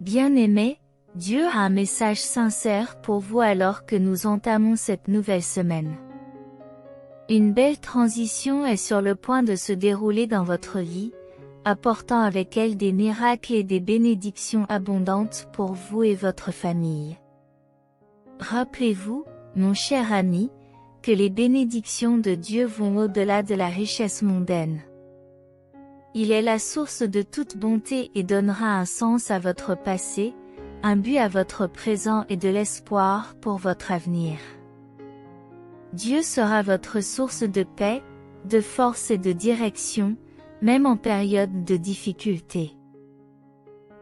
Bien-aimés, Dieu a un message sincère pour vous alors que nous entamons cette nouvelle semaine. Une belle transition est sur le point de se dérouler dans votre vie, apportant avec elle des miracles et des bénédictions abondantes pour vous et votre famille. Rappelez-vous, mon cher ami, que les bénédictions de Dieu vont au-delà de la richesse mondaine. Il est la source de toute bonté et donnera un sens à votre passé, un but à votre présent et de l'espoir pour votre avenir. Dieu sera votre source de paix, de force et de direction, même en période de difficulté.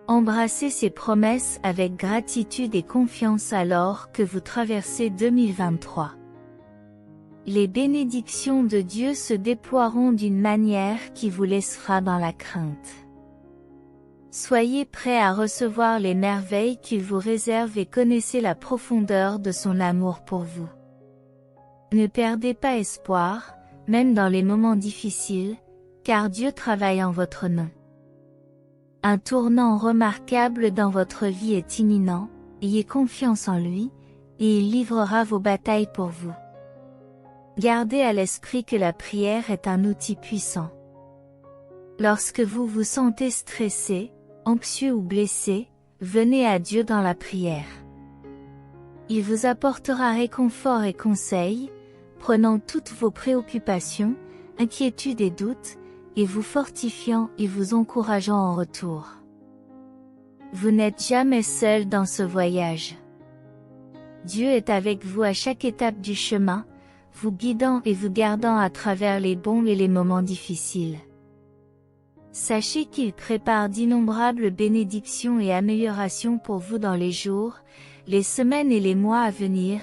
Embrassez ces promesses avec gratitude et confiance alors que vous traversez 2023. Les bénédictions de Dieu se déploieront d'une manière qui vous laissera dans la crainte. Soyez prêts à recevoir les merveilles qu'il vous réserve et connaissez la profondeur de son amour pour vous. Ne perdez pas espoir, même dans les moments difficiles, car Dieu travaille en votre nom. Un tournant remarquable dans votre vie est imminent, ayez confiance en lui, et il livrera vos batailles pour vous. Gardez à l'esprit que la prière est un outil puissant. Lorsque vous vous sentez stressé, anxieux ou blessé, venez à Dieu dans la prière. Il vous apportera réconfort et conseil, prenant toutes vos préoccupations, inquiétudes et doutes, et vous fortifiant et vous encourageant en retour. Vous n'êtes jamais seul dans ce voyage. Dieu est avec vous à chaque étape du chemin, vous guidant et vous gardant à travers les bons et les moments difficiles. Sachez qu'il prépare d'innombrables bénédictions et améliorations pour vous dans les jours, les semaines et les mois à venir,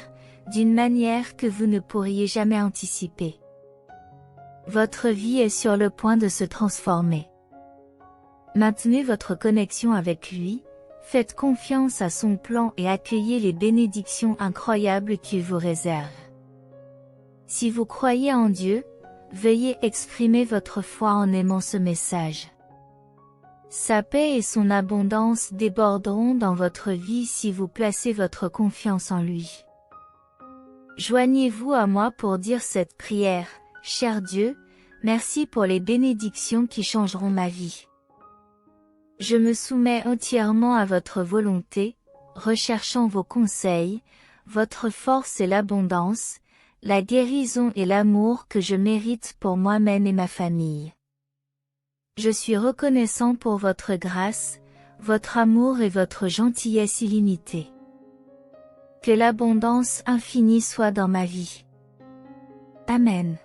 d'une manière que vous ne pourriez jamais anticiper. Votre vie est sur le point de se transformer. Maintenez votre connexion avec lui, faites confiance à son plan et accueillez les bénédictions incroyables qu'il vous réserve. Si vous croyez en Dieu, veuillez exprimer votre foi en aimant ce message. Sa paix et son abondance déborderont dans votre vie si vous placez votre confiance en lui. Joignez-vous à moi pour dire cette prière. Cher Dieu, merci pour les bénédictions qui changeront ma vie. Je me soumets entièrement à votre volonté, recherchant vos conseils, votre force et l'abondance, la guérison et l'amour que je mérite pour moi-même et ma famille. Je suis reconnaissant pour votre grâce, votre amour et votre gentillesse illimitée. Que l'abondance infinie soit dans ma vie. Amen.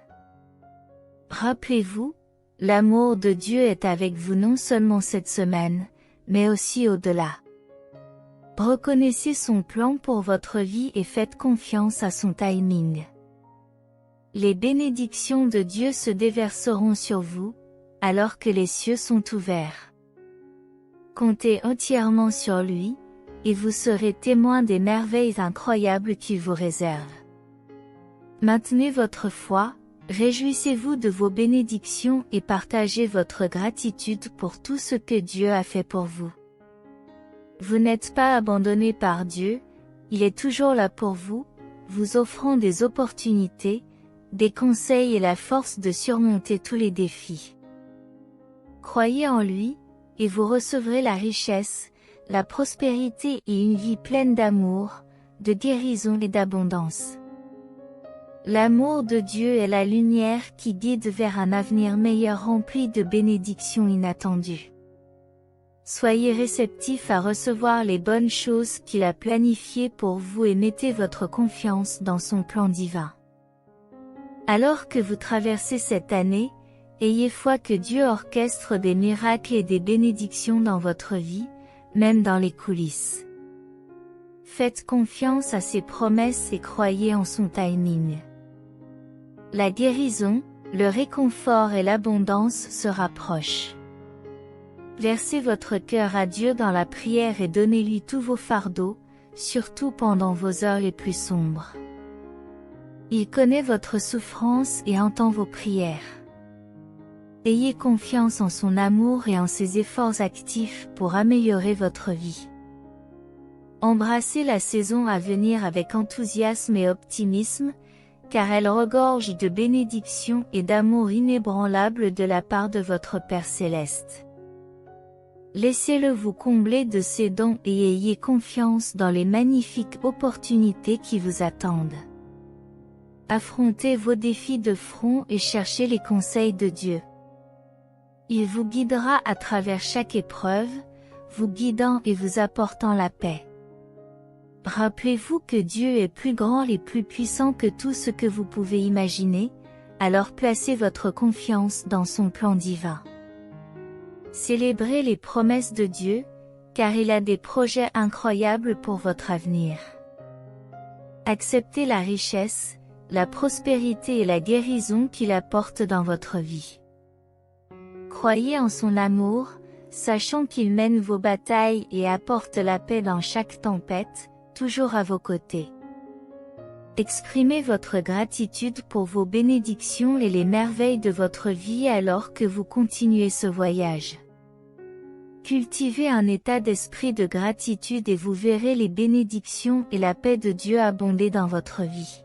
Rappelez-vous, l'amour de Dieu est avec vous non seulement cette semaine, mais aussi au-delà. Reconnaissez son plan pour votre vie et faites confiance à son timing. Les bénédictions de Dieu se déverseront sur vous, alors que les cieux sont ouverts. Comptez entièrement sur lui, et vous serez témoin des merveilles incroyables qu'il vous réserve. Maintenez votre foi, réjouissez-vous de vos bénédictions et partagez votre gratitude pour tout ce que Dieu a fait pour vous. Vous n'êtes pas abandonné par Dieu, il est toujours là pour vous, vous offrant des opportunités, des conseils et la force de surmonter tous les défis. Croyez en lui, et vous recevrez la richesse, la prospérité et une vie pleine d'amour, de guérison et d'abondance. L'amour de Dieu est la lumière qui guide vers un avenir meilleur rempli de bénédictions inattendues. Soyez réceptifs à recevoir les bonnes choses qu'il a planifiées pour vous et mettez votre confiance dans son plan divin. Alors que vous traversez cette année, ayez foi que Dieu orchestre des miracles et des bénédictions dans votre vie, même dans les coulisses. Faites confiance à ses promesses et croyez en son timing. La guérison, le réconfort et l'abondance se rapprochent. Versez votre cœur à Dieu dans la prière et donnez-lui tous vos fardeaux, surtout pendant vos heures les plus sombres. Il connaît votre souffrance et entend vos prières. Ayez confiance en son amour et en ses efforts actifs pour améliorer votre vie. Embrassez la saison à venir avec enthousiasme et optimisme, car elle regorge de bénédictions et d'amour inébranlable de la part de votre Père céleste. Laissez-le vous combler de ses dons et ayez confiance dans les magnifiques opportunités qui vous attendent. Affrontez vos défis de front et cherchez les conseils de Dieu. Il vous guidera à travers chaque épreuve, vous guidant et vous apportant la paix. Rappelez-vous que Dieu est plus grand et plus puissant que tout ce que vous pouvez imaginer, alors placez votre confiance dans son plan divin. Célébrez les promesses de Dieu, car il a des projets incroyables pour votre avenir. Acceptez la richesse, la prospérité et la guérison qu'il apporte dans votre vie. Croyez en son amour, sachant qu'il mène vos batailles et apporte la paix dans chaque tempête, toujours à vos côtés. Exprimez votre gratitude pour vos bénédictions et les merveilles de votre vie alors que vous continuez ce voyage. Cultivez un état d'esprit de gratitude et vous verrez les bénédictions et la paix de Dieu abonder dans votre vie.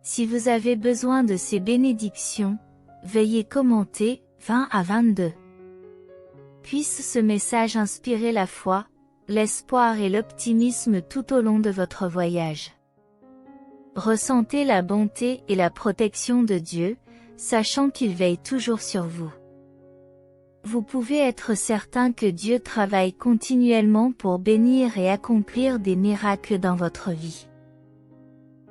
Si vous avez besoin de ces bénédictions, veuillez commenter 20 à 22. Puisse ce message inspirer la foi, l'espoir et l'optimisme tout au long de votre voyage. Ressentez la bonté et la protection de Dieu, sachant qu'il veille toujours sur vous. Vous pouvez être certain que Dieu travaille continuellement pour bénir et accomplir des miracles dans votre vie.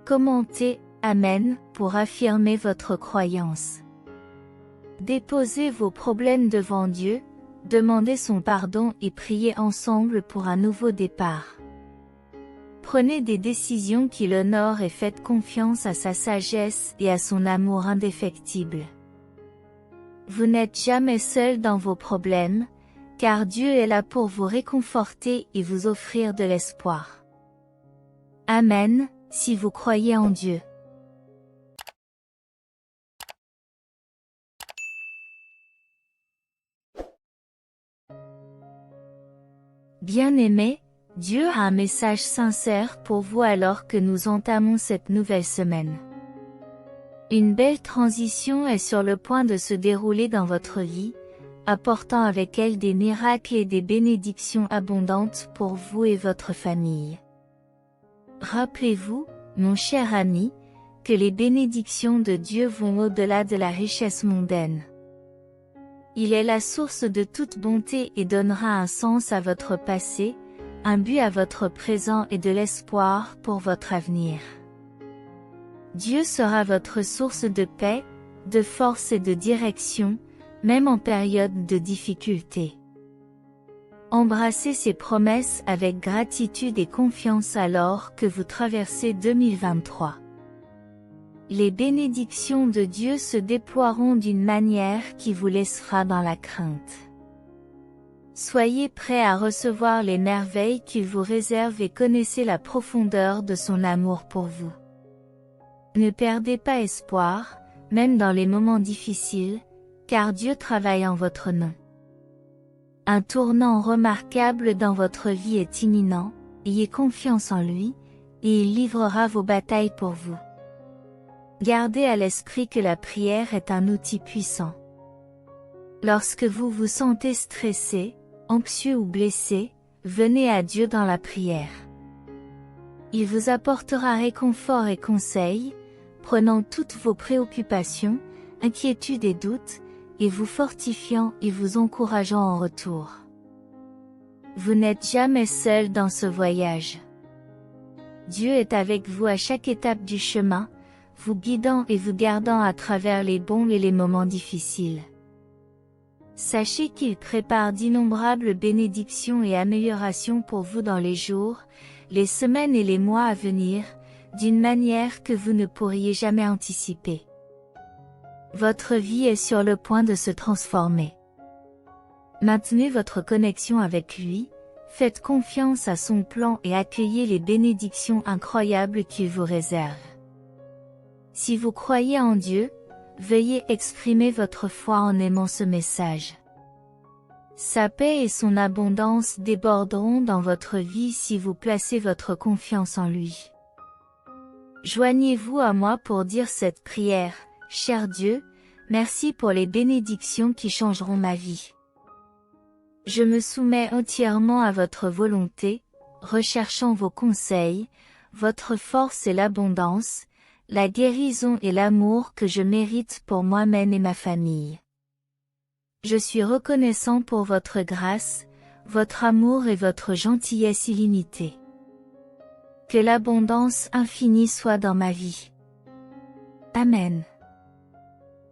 Commentez « Amen » pour affirmer votre croyance. Déposez vos problèmes devant Dieu, demandez son pardon et priez ensemble pour un nouveau départ. Prenez des décisions qui l'honorent et faites confiance à sa sagesse et à son amour indéfectible. Vous n'êtes jamais seul dans vos problèmes, car Dieu est là pour vous réconforter et vous offrir de l'espoir. Amen, si vous croyez en Dieu. Bien-aimés, Dieu a un message sincère pour vous alors que nous entamons cette nouvelle semaine. Une belle transition est sur le point de se dérouler dans votre vie, apportant avec elle des miracles et des bénédictions abondantes pour vous et votre famille. Rappelez-vous, mon cher ami, que les bénédictions de Dieu vont au-delà de la richesse mondaine. Il est la source de toute bonté et donnera un sens à votre passé, un but à votre présent et de l'espoir pour votre avenir. Dieu sera votre source de paix, de force et de direction, même en période de difficulté. Embrassez ces promesses avec gratitude et confiance alors que vous traversez 2023. Les bénédictions de Dieu se déploieront d'une manière qui vous laissera dans la crainte. Soyez prêts à recevoir les merveilles qu'il vous réserve et connaissez la profondeur de son amour pour vous. Ne perdez pas espoir, même dans les moments difficiles, car Dieu travaille en votre nom. Un tournant remarquable dans votre vie est imminent, ayez confiance en lui, et il livrera vos batailles pour vous. Gardez à l'esprit que la prière est un outil puissant. Lorsque vous vous sentez stressé, anxieux ou blessé, venez à Dieu dans la prière. Il vous apportera réconfort et conseil, prenant toutes vos préoccupations, inquiétudes et doutes, et vous fortifiant et vous encourageant en retour. Vous n'êtes jamais seul dans ce voyage. Dieu est avec vous à chaque étape du chemin, vous guidant et vous gardant à travers les bons et les moments difficiles. Sachez qu'il prépare d'innombrables bénédictions et améliorations pour vous dans les jours, les semaines et les mois à venir, d'une manière que vous ne pourriez jamais anticiper. Votre vie est sur le point de se transformer. Maintenez votre connexion avec lui, faites confiance à son plan et accueillez les bénédictions incroyables qu'il vous réserve. Si vous croyez en Dieu, veuillez exprimer votre foi en aimant ce message. Sa paix et son abondance déborderont dans votre vie si vous placez votre confiance en lui. Joignez-vous à moi pour dire cette prière. Cher Dieu, merci pour les bénédictions qui changeront ma vie. Je me soumets entièrement à votre volonté, recherchant vos conseils, votre force et l'abondance, la guérison et l'amour que je mérite pour moi-même et ma famille. Je suis reconnaissant pour votre grâce, votre amour et votre gentillesse illimitée. Que l'abondance infinie soit dans ma vie. Amen.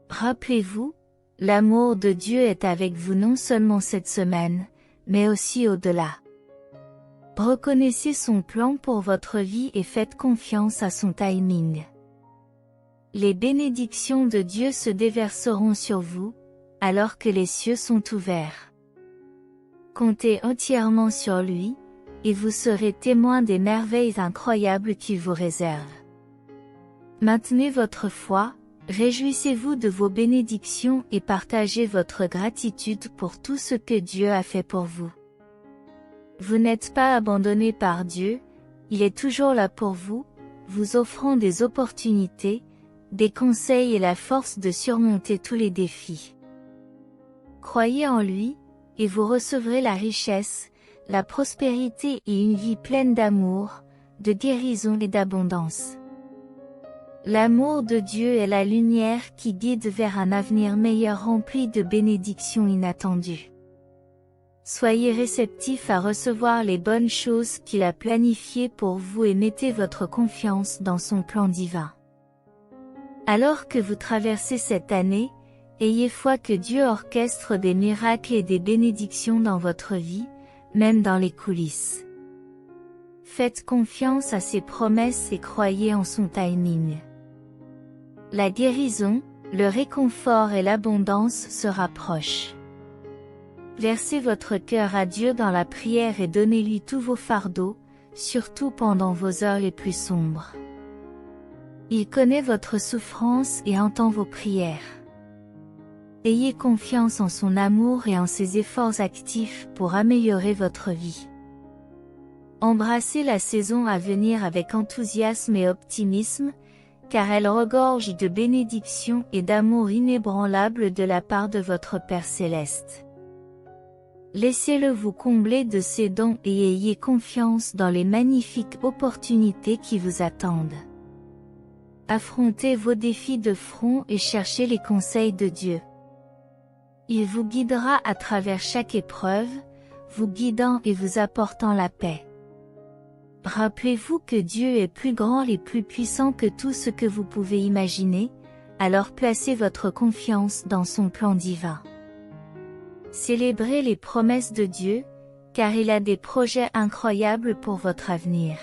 Rappelez-vous, l'amour de Dieu est avec vous non seulement cette semaine, mais aussi au-delà. Reconnaissez son plan pour votre vie et faites confiance à son timing. Les bénédictions de Dieu se déverseront sur vous, alors que les cieux sont ouverts. Comptez entièrement sur lui, et vous serez témoin des merveilles incroyables qu'il vous réserve. Maintenez votre foi, réjouissez-vous de vos bénédictions et partagez votre gratitude pour tout ce que Dieu a fait pour vous. Vous n'êtes pas abandonné par Dieu, il est toujours là pour vous, vous offrant des opportunités, des conseils et la force de surmonter tous les défis. Croyez en lui, et vous recevrez la richesse, la prospérité et une vie pleine d'amour, de guérison et d'abondance. L'amour de Dieu est la lumière qui guide vers un avenir meilleur rempli de bénédictions inattendues. Soyez réceptifs à recevoir les bonnes choses qu'il a planifiées pour vous et mettez votre confiance dans son plan divin. Alors que vous traversez cette année, ayez foi que Dieu orchestre des miracles et des bénédictions dans votre vie, même dans les coulisses. Faites confiance à ses promesses et croyez en son timing. La guérison, le réconfort et l'abondance se rapprochent. Versez votre cœur à Dieu dans la prière et donnez-lui tous vos fardeaux, surtout pendant vos heures les plus sombres. Il connaît votre souffrance et entend vos prières. Ayez confiance en son amour et en ses efforts actifs pour améliorer votre vie. Embrassez la saison à venir avec enthousiasme et optimisme, car elle regorge de bénédictions et d'amour inébranlable de la part de votre Père céleste. Laissez-le vous combler de ses dons et ayez confiance dans les magnifiques opportunités qui vous attendent. Affrontez vos défis de front et cherchez les conseils de Dieu. Il vous guidera à travers chaque épreuve, vous guidant et vous apportant la paix. Rappelez-vous que Dieu est plus grand et plus puissant que tout ce que vous pouvez imaginer, alors placez votre confiance dans son plan divin. Célébrez les promesses de Dieu, car il a des projets incroyables pour votre avenir.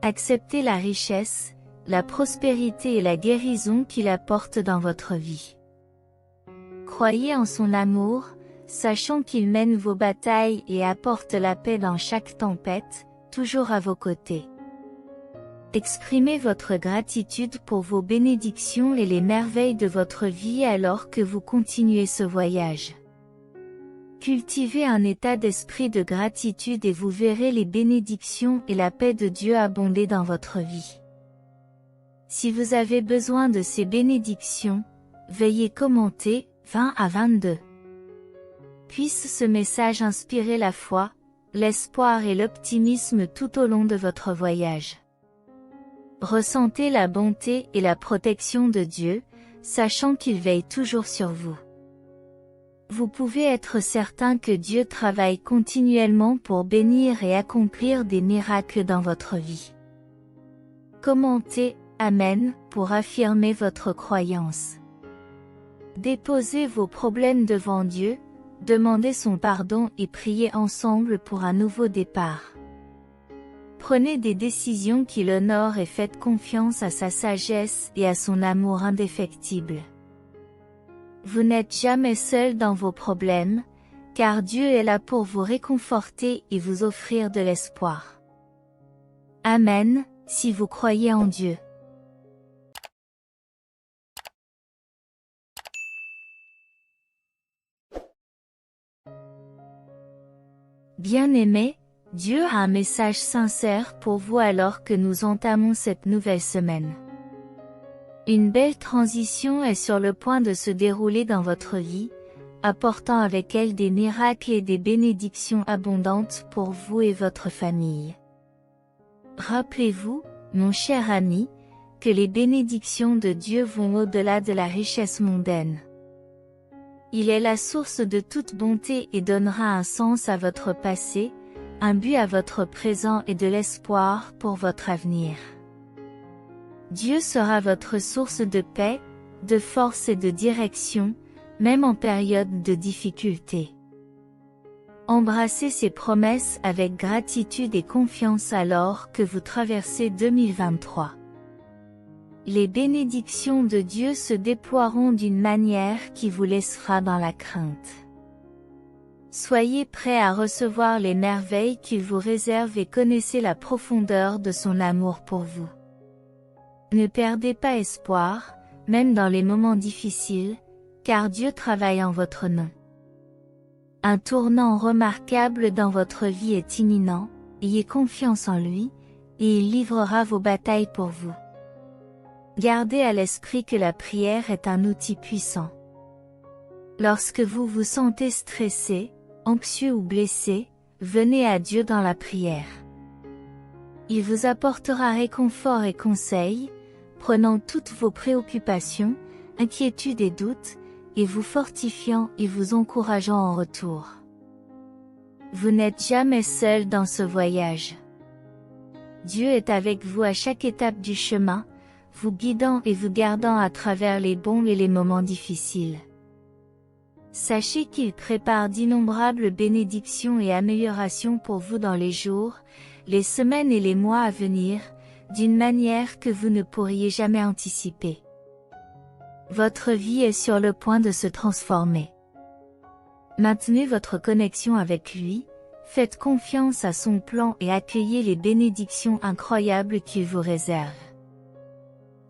Acceptez la richesse, la prospérité et la guérison qu'il apporte dans votre vie. Croyez en son amour, sachant qu'il mène vos batailles et apporte la paix dans chaque tempête, toujours à vos côtés. Exprimez votre gratitude pour vos bénédictions et les merveilles de votre vie alors que vous continuez ce voyage. Cultivez un état d'esprit de gratitude et vous verrez les bénédictions et la paix de Dieu abonder dans votre vie. Si vous avez besoin de ces bénédictions, veuillez commenter 20 à 22. Puisse ce message inspirer la foi, l'espoir et l'optimisme tout au long de votre voyage. Ressentez la bonté et la protection de Dieu, sachant qu'il veille toujours sur vous. Vous pouvez être certain que Dieu travaille continuellement pour bénir et accomplir des miracles dans votre vie. Commentez « Amen » pour affirmer votre croyance. Déposez vos problèmes devant Dieu, demandez son pardon et priez ensemble pour un nouveau départ. Prenez des décisions qui l'honorent et faites confiance à sa sagesse et à son amour indéfectible. Vous n'êtes jamais seul dans vos problèmes, car Dieu est là pour vous réconforter et vous offrir de l'espoir. Amen, si vous croyez en Dieu. Bien-aimés, Dieu a un message sincère pour vous alors que nous entamons cette nouvelle semaine. Une belle transition est sur le point de se dérouler dans votre vie, apportant avec elle des miracles et des bénédictions abondantes pour vous et votre famille. Rappelez-vous, mon cher ami, que les bénédictions de Dieu vont au-delà de la richesse mondaine. Il est la source de toute bonté et donnera un sens à votre passé, un but à votre présent et de l'espoir pour votre avenir. Dieu sera votre source de paix, de force et de direction, même en période de difficulté. Embrassez ces promesses avec gratitude et confiance alors que vous traversez 2023. Les bénédictions de Dieu se déploieront d'une manière qui vous laissera dans la crainte. Soyez prêts à recevoir les merveilles qu'il vous réserve et connaissez la profondeur de son amour pour vous. Ne perdez pas espoir, même dans les moments difficiles, car Dieu travaille en votre nom. Un tournant remarquable dans votre vie est imminent, ayez confiance en lui, et il livrera vos batailles pour vous. Gardez à l'esprit que la prière est un outil puissant. Lorsque vous vous sentez stressé, anxieux ou blessé, venez à Dieu dans la prière. Il vous apportera réconfort et conseil, prenant toutes vos préoccupations, inquiétudes et doutes, et vous fortifiant et vous encourageant en retour. Vous n'êtes jamais seul dans ce voyage. Dieu est avec vous à chaque étape du chemin, vous guidant et vous gardant à travers les bons et les moments difficiles. Sachez qu'il prépare d'innombrables bénédictions et améliorations pour vous dans les jours, les semaines et les mois à venir, d'une manière que vous ne pourriez jamais anticiper. Votre vie est sur le point de se transformer. Maintenez votre connexion avec lui, faites confiance à son plan et accueillez les bénédictions incroyables qu'il vous réserve.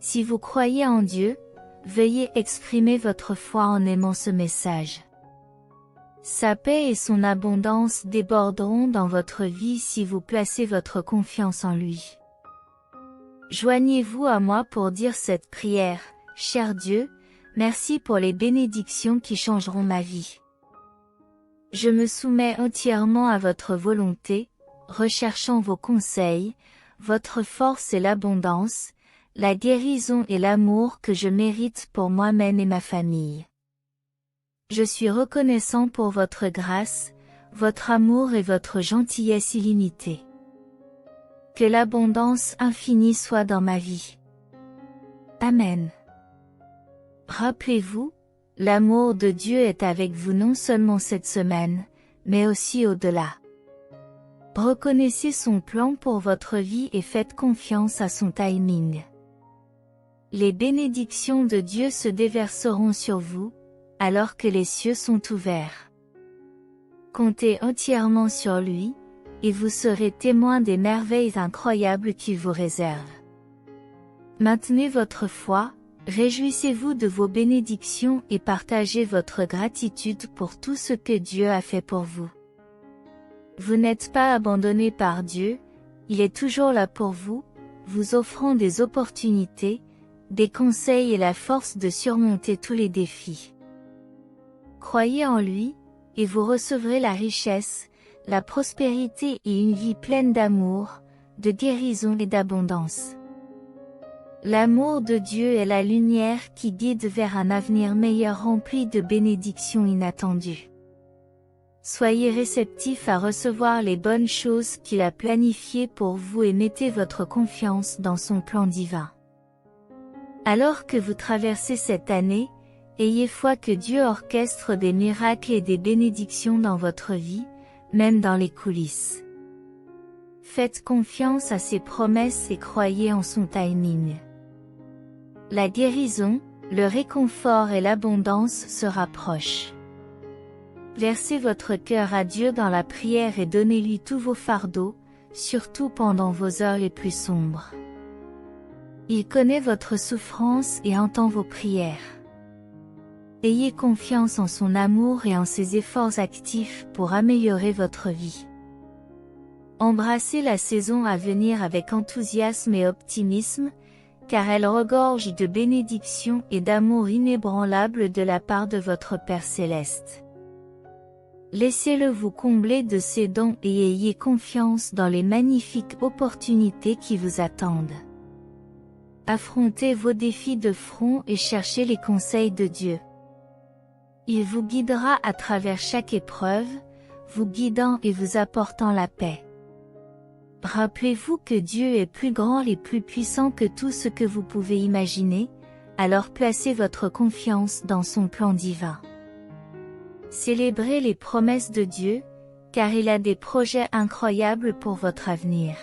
Si vous croyez en Dieu, veuillez exprimer votre foi en aimant ce message. Sa paix et son abondance déborderont dans votre vie si vous placez votre confiance en lui. Joignez-vous à moi pour dire cette prière. Cher Dieu, merci pour les bénédictions qui changeront ma vie. Je me soumets entièrement à votre volonté, recherchant vos conseils, votre force et l'abondance, la guérison et l'amour que je mérite pour moi-même et ma famille. Je suis reconnaissant pour votre grâce, votre amour et votre gentillesse illimitée. Que l'abondance infinie soit dans ma vie. Amen. Rappelez-vous, l'amour de Dieu est avec vous non seulement cette semaine, mais aussi au-delà. Reconnaissez son plan pour votre vie et faites confiance à son timing. Les bénédictions de Dieu se déverseront sur vous, alors que les cieux sont ouverts. Comptez entièrement sur lui, et vous serez témoin des merveilles incroyables qu'il vous réserve. Maintenez votre foi, réjouissez-vous de vos bénédictions et partagez votre gratitude pour tout ce que Dieu a fait pour vous. Vous n'êtes pas abandonné par Dieu, il est toujours là pour vous, vous offrant des opportunités, des conseils et la force de surmonter tous les défis. Croyez en lui, et vous recevrez la richesse, la prospérité et une vie pleine d'amour, de guérison et d'abondance. L'amour de Dieu est la lumière qui guide vers un avenir meilleur rempli de bénédictions inattendues. Soyez réceptifs à recevoir les bonnes choses qu'il a planifiées pour vous et mettez votre confiance dans son plan divin. Alors que vous traversez cette année, ayez foi que Dieu orchestre des miracles et des bénédictions dans votre vie, même dans les coulisses. Faites confiance à ses promesses et croyez en son timing. La guérison, le réconfort et l'abondance se rapprochent. Versez votre cœur à Dieu dans la prière et donnez-lui tous vos fardeaux, surtout pendant vos heures les plus sombres. Il connaît votre souffrance et entend vos prières. Ayez confiance en son amour et en ses efforts actifs pour améliorer votre vie. Embrassez la saison à venir avec enthousiasme et optimisme, car elle regorge de bénédictions et d'amour inébranlable de la part de votre Père céleste. Laissez-le vous combler de ses dons et ayez confiance dans les magnifiques opportunités qui vous attendent. Affrontez vos défis de front et cherchez les conseils de Dieu. Il vous guidera à travers chaque épreuve, vous guidant et vous apportant la paix. Rappelez-vous que Dieu est plus grand et plus puissant que tout ce que vous pouvez imaginer, alors placez votre confiance dans son plan divin. Célébrez les promesses de Dieu, car il a des projets incroyables pour votre avenir.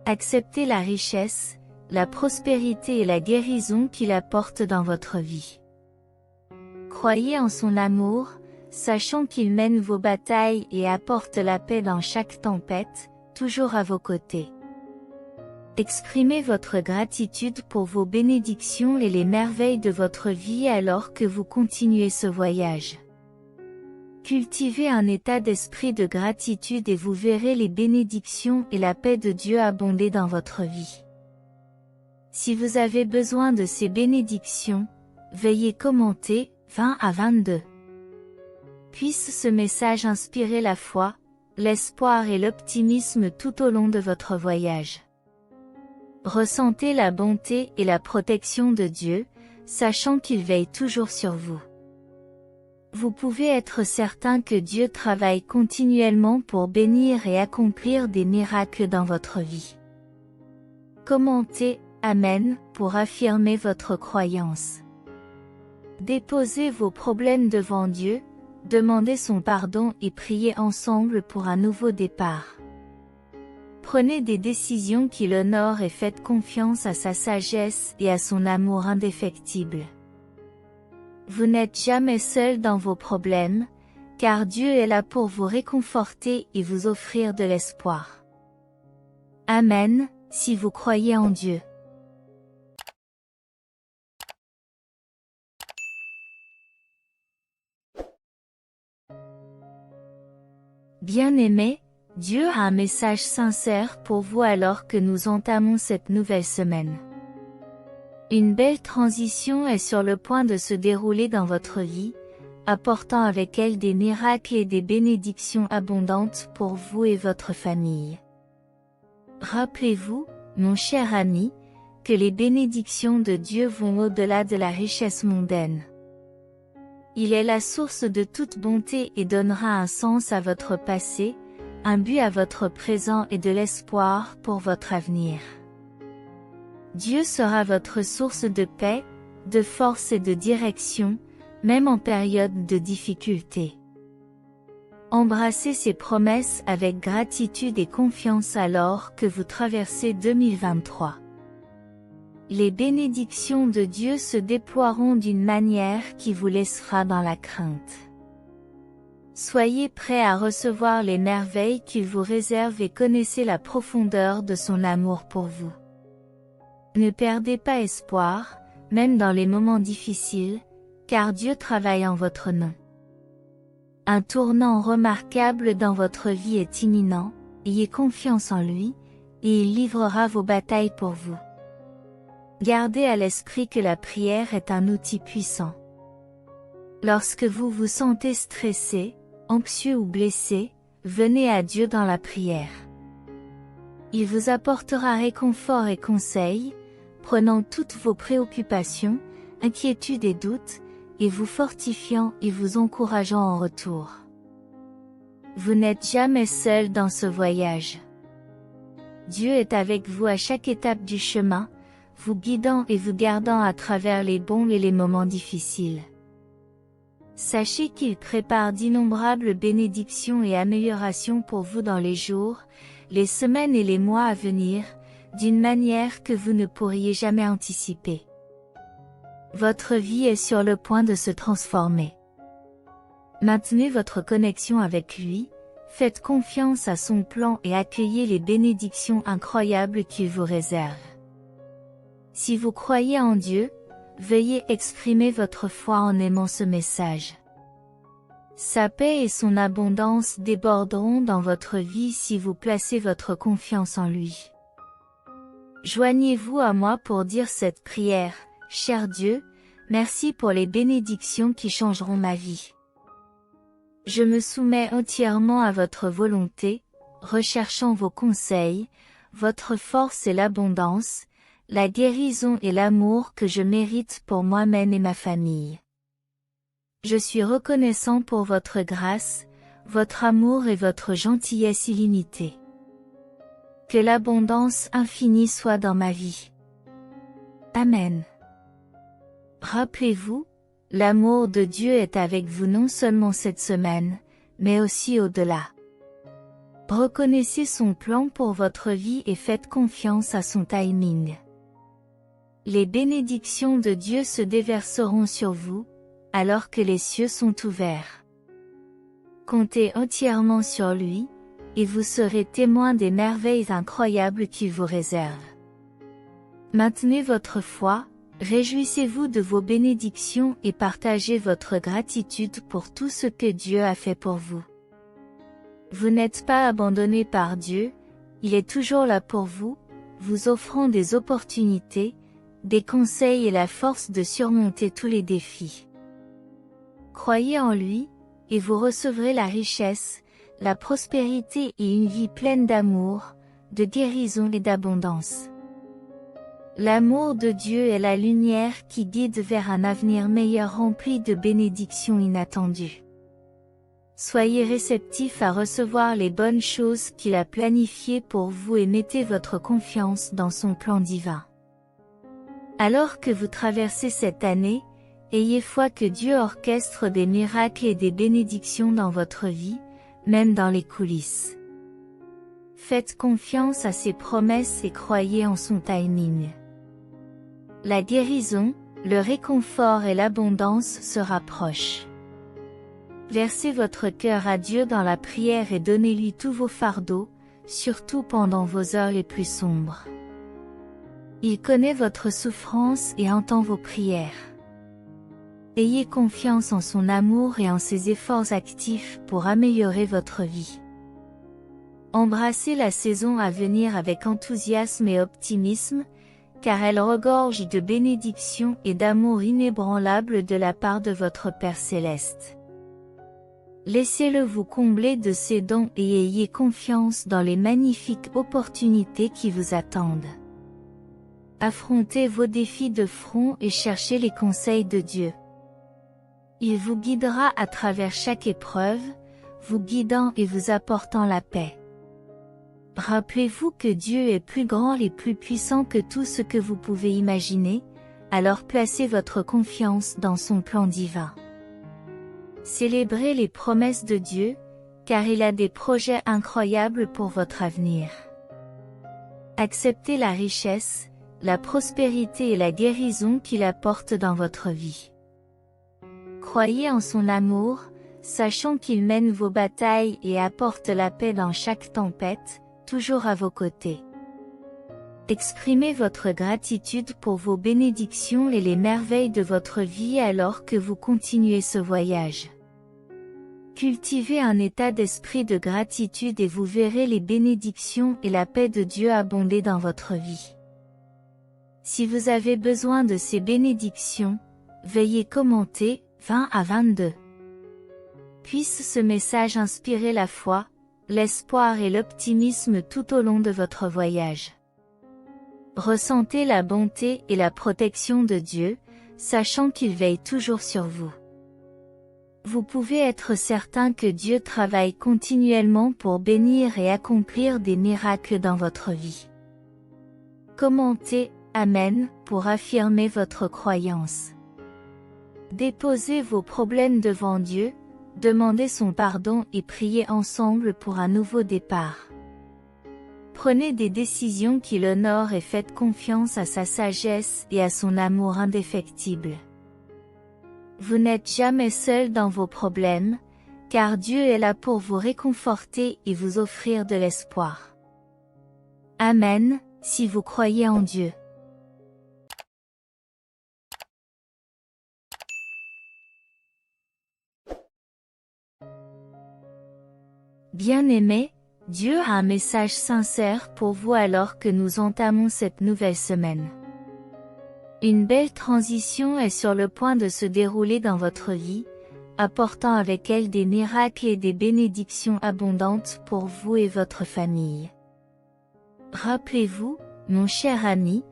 Acceptez la richesse, la prospérité et la guérison qu'il apporte dans votre vie. Croyez en son amour, sachant qu'il mène vos batailles et apporte la paix dans chaque tempête, toujours à vos côtés. Exprimez votre gratitude pour vos bénédictions et les merveilles de votre vie alors que vous continuez ce voyage. Cultivez un état d'esprit de gratitude et vous verrez les bénédictions et la paix de Dieu abonder dans votre vie. Si vous avez besoin de ces bénédictions, veuillez commenter 20 à 22. Puisse ce message inspirer la foi, l'espoir et l'optimisme tout au long de votre voyage. Ressentez la bonté et la protection de Dieu, sachant qu'il veille toujours sur vous. Vous pouvez être certain que Dieu travaille continuellement pour bénir et accomplir des miracles dans votre vie. Commentez « Amen » pour affirmer votre croyance. Déposez vos problèmes devant Dieu, demandez son pardon et priez ensemble pour un nouveau départ. Prenez des décisions qui l'honorent et faites confiance à sa sagesse et à son amour indéfectible. Vous n'êtes jamais seul dans vos problèmes, car Dieu est là pour vous réconforter et vous offrir de l'espoir. Amen, si vous croyez en Dieu. Bien-aimés, Dieu a un message sincère pour vous alors que nous entamons cette nouvelle semaine. Une belle transition est sur le point de se dérouler dans votre vie, apportant avec elle des miracles et des bénédictions abondantes pour vous et votre famille. Rappelez-vous, mon cher ami, que les bénédictions de Dieu vont au-delà de la richesse mondaine. Il est la source de toute bonté et donnera un sens à votre passé, un but à votre présent et de l'espoir pour votre avenir. Dieu sera votre source de paix, de force et de direction, même en période de difficulté. Embrassez ces promesses avec gratitude et confiance alors que vous traversez 2023. Les bénédictions de Dieu se déploieront d'une manière qui vous laissera dans la crainte. Soyez prêts à recevoir les merveilles qu'il vous réserve et connaissez la profondeur de son amour pour vous. Ne perdez pas espoir, même dans les moments difficiles, car Dieu travaille en votre nom. Un tournant remarquable dans votre vie est imminent, ayez confiance en lui, et il livrera vos batailles pour vous. Gardez à l'esprit que la prière est un outil puissant. Lorsque vous vous sentez stressé, anxieux ou blessé, venez à Dieu dans la prière. Il vous apportera réconfort et conseil, prenant toutes vos préoccupations, inquiétudes et doutes, et vous fortifiant et vous encourageant en retour. Vous n'êtes jamais seul dans ce voyage. Dieu est avec vous à chaque étape du chemin, vous guidant et vous gardant à travers les bons et les moments difficiles. Sachez qu'il prépare d'innombrables bénédictions et améliorations pour vous dans les jours, les semaines et les mois à venir, d'une manière que vous ne pourriez jamais anticiper. Votre vie est sur le point de se transformer. Maintenez votre connexion avec lui, faites confiance à son plan et accueillez les bénédictions incroyables qu'il vous réserve. Si vous croyez en Dieu, veuillez exprimer votre foi en aimant ce message. Sa paix et son abondance déborderont dans votre vie si vous placez votre confiance en lui. Joignez-vous à moi pour dire cette prière. Cher Dieu, merci pour les bénédictions qui changeront ma vie. Je me soumets entièrement à votre volonté, recherchant vos conseils, votre force et l'abondance, la guérison et l'amour que je mérite pour moi-même et ma famille. Je suis reconnaissant pour votre grâce, votre amour et votre gentillesse illimitée. Que l'abondance infinie soit dans ma vie. Amen. Rappelez-vous, l'amour de Dieu est avec vous non seulement cette semaine, mais aussi au-delà. Reconnaissez son plan pour votre vie et faites confiance à son timing. Les bénédictions de Dieu se déverseront sur vous, alors que les cieux sont ouverts. Comptez entièrement sur lui, et vous serez témoin des merveilles incroyables qu'il vous réserve. Maintenez votre foi, réjouissez-vous de vos bénédictions et partagez votre gratitude pour tout ce que Dieu a fait pour vous. Vous n'êtes pas abandonné par Dieu, il est toujours là pour vous, vous offrant des opportunités, des conseils et la force de surmonter tous les défis. Croyez en lui, et vous recevrez la richesse, la prospérité et une vie pleine d'amour, de guérison et d'abondance. L'amour de Dieu est la lumière qui guide vers un avenir meilleur rempli de bénédictions inattendues. Soyez réceptifs à recevoir les bonnes choses qu'il a planifiées pour vous et mettez votre confiance dans son plan divin. Alors que vous traversez cette année, ayez foi que Dieu orchestre des miracles et des bénédictions dans votre vie, même dans les coulisses. Faites confiance à ses promesses et croyez en son timing. La guérison, le réconfort et l'abondance se rapprochent. Versez votre cœur à Dieu dans la prière et donnez-lui tous vos fardeaux, surtout pendant vos heures les plus sombres. Il connaît votre souffrance et entend vos prières. Ayez confiance en son amour et en ses efforts actifs pour améliorer votre vie. Embrassez la saison à venir avec enthousiasme et optimisme, car elle regorge de bénédictions et d'amour inébranlable de la part de votre Père céleste. Laissez-le vous combler de ses dons et ayez confiance dans les magnifiques opportunités qui vous attendent. Affrontez vos défis de front et cherchez les conseils de Dieu. Il vous guidera à travers chaque épreuve, vous guidant et vous apportant la paix. Rappelez-vous que Dieu est plus grand et plus puissant que tout ce que vous pouvez imaginer, alors placez votre confiance dans son plan divin. Célébrez les promesses de Dieu, car il a des projets incroyables pour votre avenir. Acceptez la richesse, la prospérité et la guérison qu'il apporte dans votre vie. Croyez en son amour, sachant qu'il mène vos batailles et apporte la paix dans chaque tempête, toujours à vos côtés. Exprimez votre gratitude pour vos bénédictions et les merveilles de votre vie alors que vous continuez ce voyage. Cultivez un état d'esprit de gratitude et vous verrez les bénédictions et la paix de Dieu abonder dans votre vie. Si vous avez besoin de ces bénédictions, veuillez commenter 20 à 22. Puisse ce message inspirer la foi, l'espoir et l'optimisme tout au long de votre voyage. Ressentez la bonté et la protection de Dieu, sachant qu'il veille toujours sur vous. Vous pouvez être certain que Dieu travaille continuellement pour bénir et accomplir des miracles dans votre vie. Commentez « Amen » pour affirmer votre croyance. Déposez vos problèmes devant Dieu, demandez son pardon et priez ensemble pour un nouveau départ. Prenez des décisions qui l'honorent et faites confiance à sa sagesse et à son amour indéfectible. Vous n'êtes jamais seul dans vos problèmes, car Dieu est là pour vous réconforter et vous offrir de l'espoir. Amen, si vous croyez en Dieu. Bien-aimés, Dieu a un message sincère pour vous alors que nous entamons cette nouvelle semaine. Une belle transition est sur le point de se dérouler dans votre vie, apportant avec elle des miracles et des bénédictions abondantes pour vous et votre famille. Rappelez-vous, mon cher ami,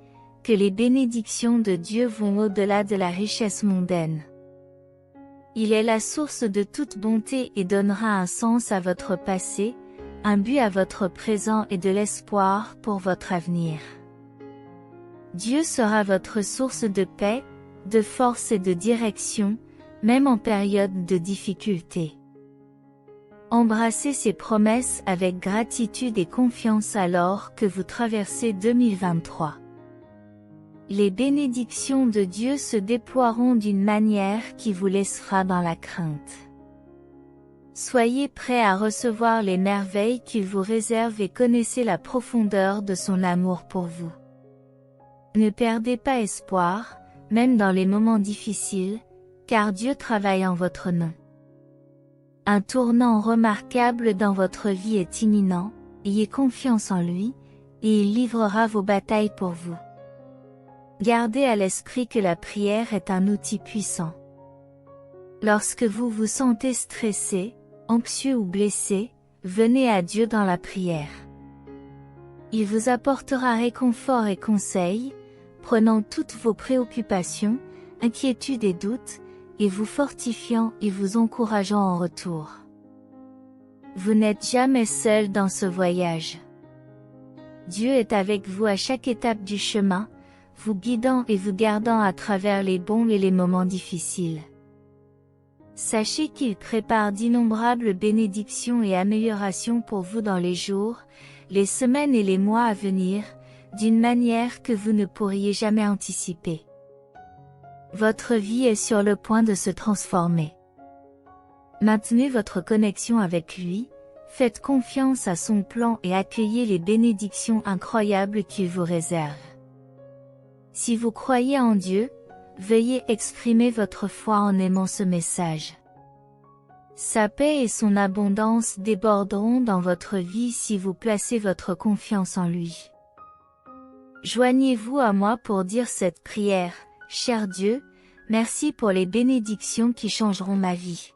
que les bénédictions de Dieu vont au-delà de la richesse mondaine. Il est la source de toute bonté et donnera un sens à votre passé, un but à votre présent et de l'espoir pour votre avenir. Dieu sera votre source de paix, de force et de direction, même en période de difficulté. Embrassez ces promesses avec gratitude et confiance alors que vous traversez 2023. Les bénédictions de Dieu se déploieront d'une manière qui vous laissera dans la crainte. Soyez prêts à recevoir les merveilles qu'il vous réserve et connaissez la profondeur de son amour pour vous. Ne perdez pas espoir, même dans les moments difficiles, car Dieu travaille en votre nom. Un tournant remarquable dans votre vie est imminent, ayez confiance en lui, et il livrera vos batailles pour vous. Gardez à l'esprit que la prière est un outil puissant. Lorsque vous vous sentez stressé, anxieux ou blessé, venez à Dieu dans la prière. Il vous apportera réconfort et conseil, prenant toutes vos préoccupations, inquiétudes et doutes, et vous fortifiant et vous encourageant en retour. Vous n'êtes jamais seul dans ce voyage. Dieu est avec vous à chaque étape du chemin, vous guidant et vous gardant à travers les bons et les moments difficiles. Sachez qu'il prépare d'innombrables bénédictions et améliorations pour vous dans les jours, les semaines et les mois à venir, d'une manière que vous ne pourriez jamais anticiper. Votre vie est sur le point de se transformer. Maintenez votre connexion avec lui, faites confiance à son plan et accueillez les bénédictions incroyables qu'il vous réserve. Si vous croyez en Dieu, veuillez exprimer votre foi en aimant ce message. Sa paix et son abondance déborderont dans votre vie si vous placez votre confiance en lui. Joignez-vous à moi pour dire cette prière. Cher Dieu, merci pour les bénédictions qui changeront ma vie.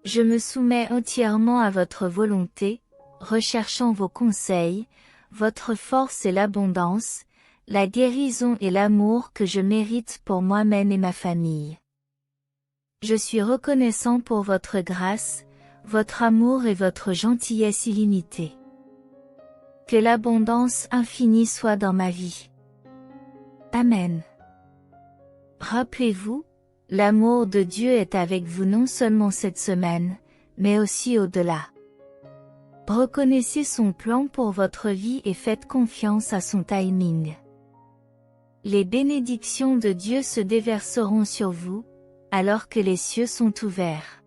Je me soumets entièrement à votre volonté, recherchant vos conseils, votre force et l'abondance, la guérison et l'amour que je mérite pour moi-même et ma famille. Je suis reconnaissant pour votre grâce, votre amour et votre gentillesse illimitée. Que l'abondance infinie soit dans ma vie. Amen. Rappelez-vous, l'amour de Dieu est avec vous non seulement cette semaine, mais aussi au-delà. Reconnaissez son plan pour votre vie et faites confiance à son timing. Les bénédictions de Dieu se déverseront sur vous, alors que les cieux sont ouverts.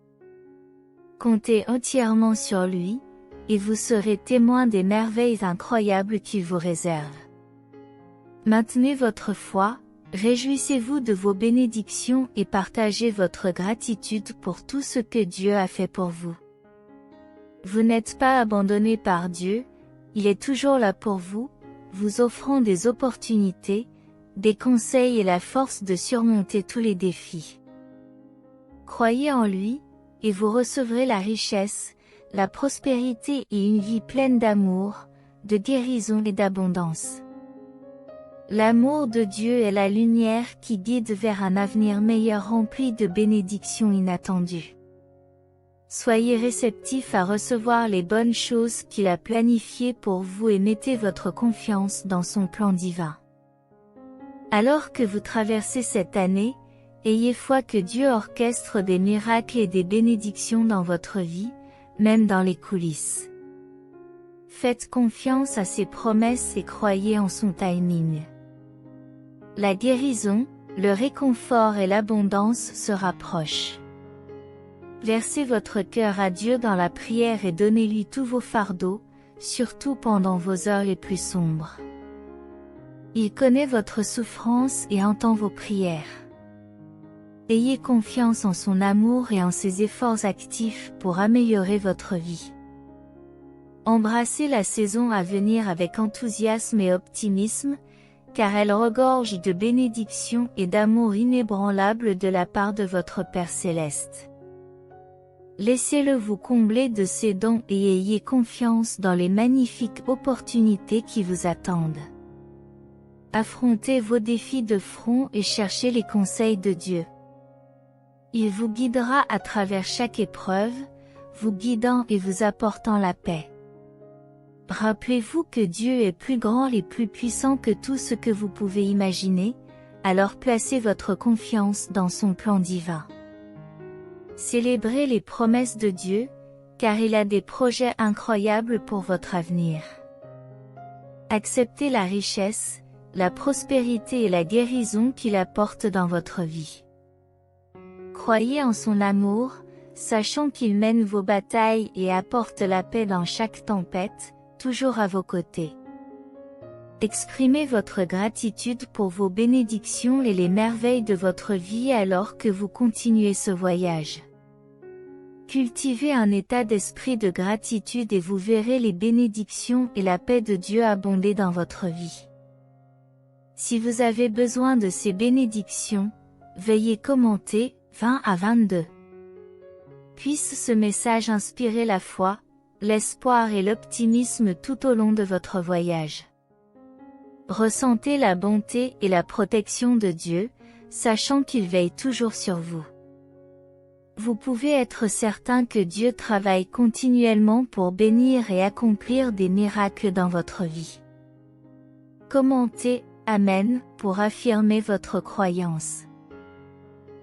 Comptez entièrement sur lui, et vous serez témoin des merveilles incroyables qu'il vous réserve. Maintenez votre foi, réjouissez-vous de vos bénédictions et partagez votre gratitude pour tout ce que Dieu a fait pour vous. Vous n'êtes pas abandonné par Dieu, il est toujours là pour vous, vous offrant des opportunités, des conseils et la force de surmonter tous les défis. Croyez en lui, et vous recevrez la richesse, la prospérité et une vie pleine d'amour, de guérison et d'abondance. L'amour de Dieu est la lumière qui guide vers un avenir meilleur rempli de bénédictions inattendues. Soyez réceptifs à recevoir les bonnes choses qu'il a planifiées pour vous et mettez votre confiance dans son plan divin. Alors que vous traversez cette année, ayez foi que Dieu orchestre des miracles et des bénédictions dans votre vie, même dans les coulisses. Faites confiance à ses promesses et croyez en son timing. La guérison, le réconfort et l'abondance se rapprochent. Versez votre cœur à Dieu dans la prière et donnez-lui tous vos fardeaux, surtout pendant vos heures les plus sombres. Il connaît votre souffrance et entend vos prières. Ayez confiance en son amour et en ses efforts actifs pour améliorer votre vie. Embrassez la saison à venir avec enthousiasme et optimisme, car elle regorge de bénédictions et d'amour inébranlable de la part de votre Père Céleste. Laissez-le vous combler de ses dons et ayez confiance dans les magnifiques opportunités qui vous attendent. Affrontez vos défis de front et cherchez les conseils de Dieu. Il vous guidera à travers chaque épreuve, vous guidant et vous apportant la paix. Rappelez-vous que Dieu est plus grand et plus puissant que tout ce que vous pouvez imaginer, alors placez votre confiance dans son plan divin. Célébrez les promesses de Dieu, car il a des projets incroyables pour votre avenir. Acceptez la richesse, la prospérité et la guérison qu'il apporte dans votre vie. Croyez en son amour, sachant qu'il mène vos batailles et apporte la paix dans chaque tempête, toujours à vos côtés. Exprimez votre gratitude pour vos bénédictions et les merveilles de votre vie alors que vous continuez ce voyage. Cultivez un état d'esprit de gratitude et vous verrez les bénédictions et la paix de Dieu abonder dans votre vie. Si vous avez besoin de ces bénédictions, veuillez commenter 20 à 22. Puisse ce message inspirer la foi, l'espoir et l'optimisme tout au long de votre voyage. Ressentez la bonté et la protection de Dieu, sachant qu'il veille toujours sur vous. Vous pouvez être certain que Dieu travaille continuellement pour bénir et accomplir des miracles dans votre vie. Commentez « Amen » pour affirmer votre croyance.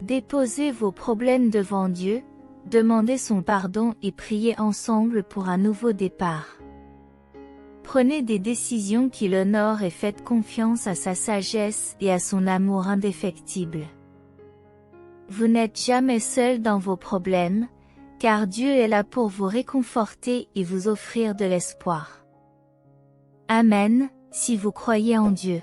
Déposez vos problèmes devant Dieu, demandez son pardon et priez ensemble pour un nouveau départ. Prenez des décisions qui l'honorent et faites confiance à sa sagesse et à son amour indéfectible. Vous n'êtes jamais seul dans vos problèmes, car Dieu est là pour vous réconforter et vous offrir de l'espoir. Amen, si vous croyez en Dieu.